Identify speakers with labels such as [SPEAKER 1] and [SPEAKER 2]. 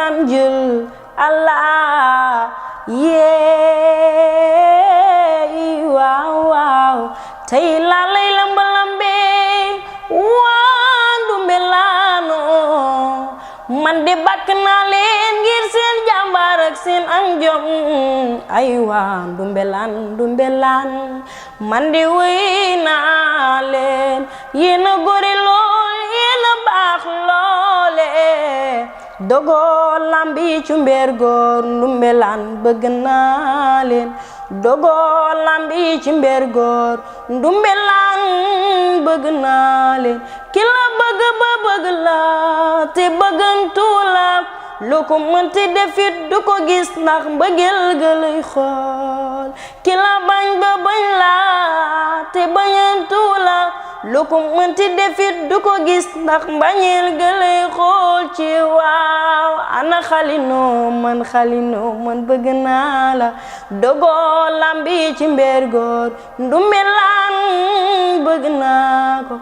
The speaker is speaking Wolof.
[SPEAKER 1] naan jël Allah yee waaw waaw tey laa lay lambe waa Ndoumbelane man de bakk naa leen ngir seen jàmbaar ak seen am jom ay waa Ndoumbelane man de wéy naa leen yéen a góore lool yéen a baax loole dogo lambi cumbeer góor Ndoumbelane bëgg naa leen dogo lambi cumbeer góor Ndoumbelane bëgg naa leen ki la bëgg ba bëgg la te bëggantu la lu ko mënti defit du ko gis ndax mbëggeel ga lay xool ki la bañ ba bañ la te bañantu la lu ko mënti defit du ko gis ndax mbañeel ga lay xool ci waaw ana xalinoo man bëgg naa la dogo lambi ci mbeer góor Ndoumbelane bëgg naa ko